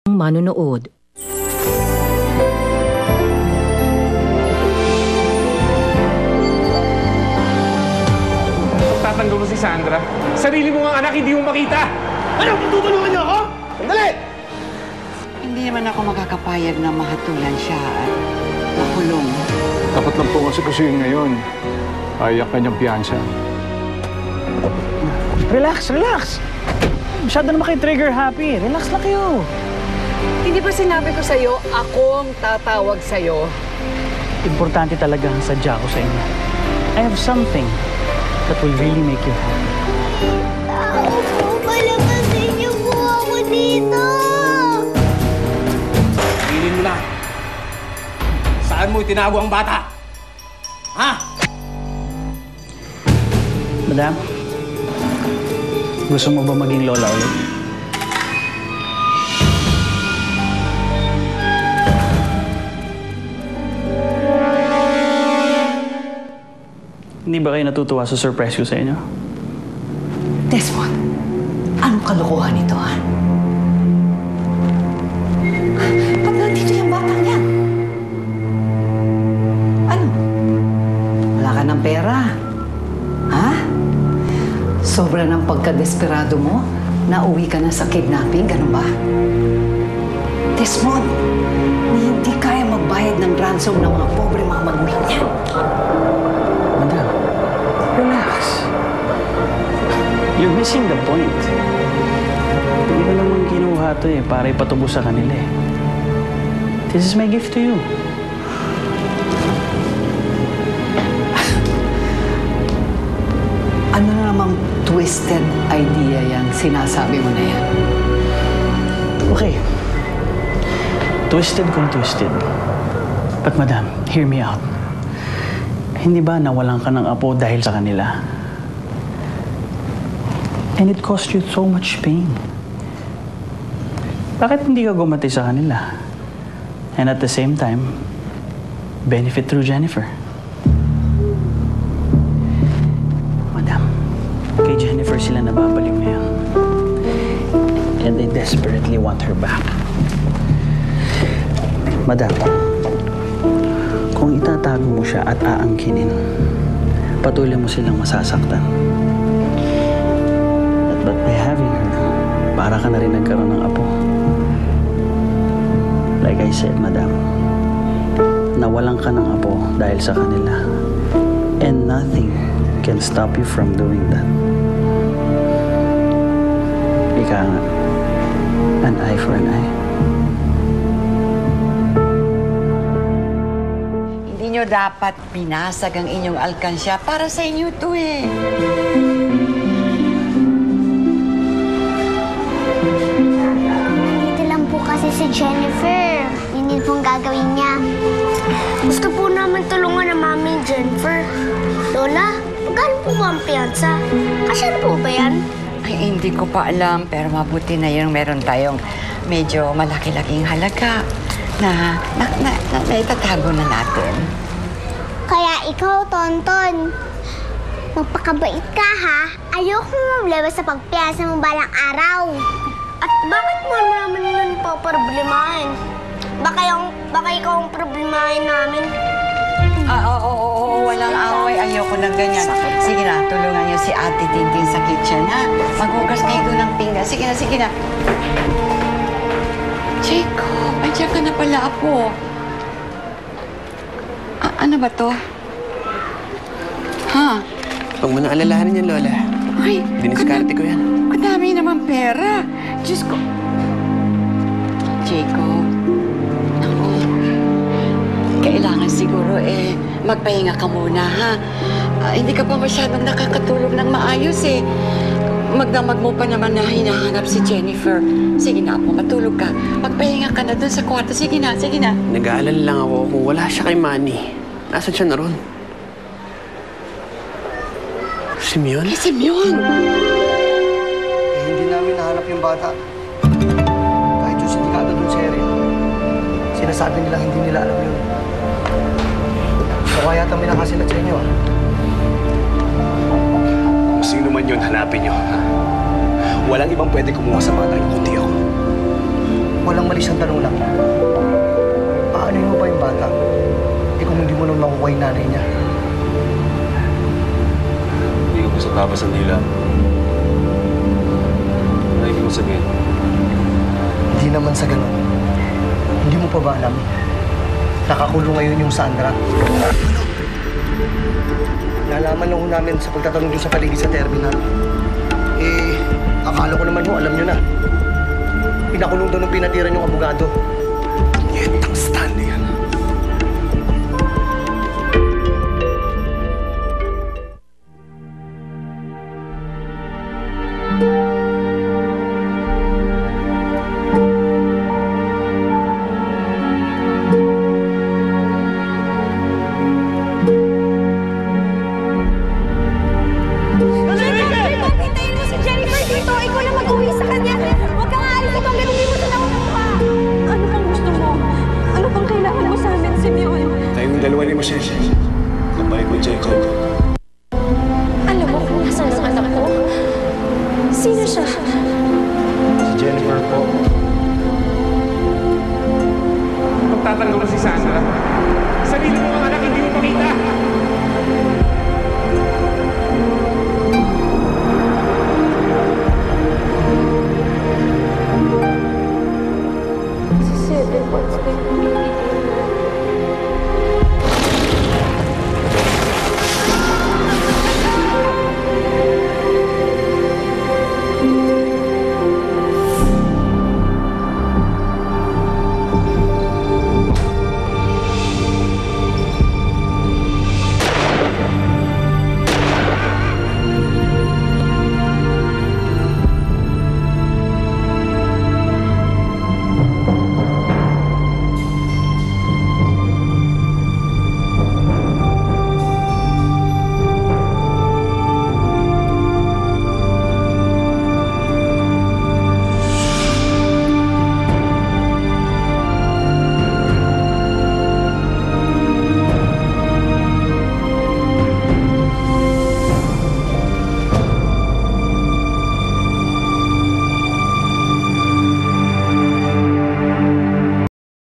Manonood. Tatanggol mo si Sandra. Sarili mo nga anak, hindi mo makita. Ano? Tutulungan niyo ako? Sandali! Hindi naman ako makakapayag na mahatulan siya at makulong. Dapat lang po kasi ngayon. Ayak kanyang piyansa. Relax, relax! Masyado naman kayo trigger happy. Relax lang kayo. Hindi ba sinabi ko sa'yo, akong tatawag sa'yo? Importante talaga ang sadya ko sa inyo. I have something that will really make you happy. Ako po, palabasin niyo po ako dito! Pilin mo na. Saan mo itinago ang bata? Ha? Madam, gusto mo ba maging lola ulit? Hindi ba kayo natutuwa sa surprise ko sa inyo? Desmond, anong kalokohan ito, ha? Ba't nandito yung batang yan? Ano? Wala ka ng pera? Ha? Sobra ng pagkadesperado mo? Nauwi ka na sa kidnapping, ganun ba? Desmond, hindi kaya magbayad ng ransom ng mga pobre mga magulang niya. Madam, relax. You're missing the point. Hindi ko naman kinuha to para ipatubos sa kanila eh. This is my gift to you. Ano na namang twisted idea yan? Sinasabi mo na yan. Okay. Twisted kung twisted. But madam, hear me out. Hindi ba nawalan ka ng apo dahil sa kanila? And it cost you so much pain. Bakit hindi ka gumati sa kanila? And at the same time, benefit through Jennifer. Madam, kay Jennifer sila nababaliw ngayon. And they desperately want her back. Madam, kung itatago mo siya at aangkinin, patuloy mo silang masasaktan. But by having her, para ka na rin nagkaroon ng apo. Like I said, madam, nawalan ka ng apo dahil sa kanila. And nothing can stop you from doing that. Ika nga, an eye for an eye. Hindi nyo dapat pinasag ang inyong alkansya para sa inyo to eh. Dito lang po kasi si Jennifer. Yun din pong gagawin niya. Gusto po namin tulungan ng mami Jennifer. Lola, magkano po ba ang piyansa? Kasya po ba yan? Ay, hindi ko pa alam, pero mabuti na yung meron tayong medyo malaki-laking halaga na naitatago na natin. Kaya ikaw, Tonton, magpakabait ka, ha? Ayoko problema sa pagpiyansa mo balang araw. At bakit mo naman yun paproblemahin? Baka ikaw ang problemahin namin. Oo, walang away. Ayoko ng ganyan. Sige na, tulungan niyo si Ate Tintin sa kitchen, ha? Maghugas kayo doon ng pinggan. Sige na. Jacob, andiyan ka na pala, apo. Ano ba to? Ha? Huwag mo nang alalahanin yan, Lola. Ay, Diniskarte ko yan. Kadami naman pera. Diyos ko. Jacob, ako, kailangan siguro magpahinga ka muna, ha? Hindi ka pa masyadong nakakatulog ng maayos, eh. Magdamag mo pa naman na hinahanap si Jennifer. Sige na po, matulog ka. Magpahinga ka na dun sa kwarto. Sige na. Nag-aalala lang ako kung wala siya kay Manny. Nasaan siya na ron? Simeon? Eh, Simeon! Hindi namin nahanap yung bata. Kahit yung sindikato dun sa area. Sinasabi nila hindi nila alam yun. Kaya yata may nakasilat sa inyo, ah. Kung sino man yun, hanapin niyo. Walang ibang pwede kumuha sa bata niyo kundi ako. Walang mali siyang tanong lang. Paano mo ba yung bata? Eh kung hindi mo naman makukuha yung nanay niya. Hindi ko gusto tapos ang dila. Ano ibig mo sabihin? Hindi naman sa ganun. Hindi mo pa ba alam? Nakakulong ngayon yung Sandra. Nalaman lang ho namin sa pagtatanong doon sa paligid sa terminal. Eh, akala ko naman ho, alam nyo na. Pinakulong doon ng pinatiran yung abogado. Nyetang Stanley yan. Hintayin mo si Jennifer dito. Ikaw na mag-uwi sa kanya. Huwag kang aalis. Ikaw ganunin mo sa nakuha. Ano bang gusto mo? Ano bang kailangan mo sa amin, Simeon? Tayong dalawa ni Mosese. Kapay ko, Jacob. Alam mo kung nasaan ang anak ko? Sino siya? Si Jennifer po. Magtatanggol na si Sandra. Sarili mo ang anak, hindi mo makita. Si 7 months na yung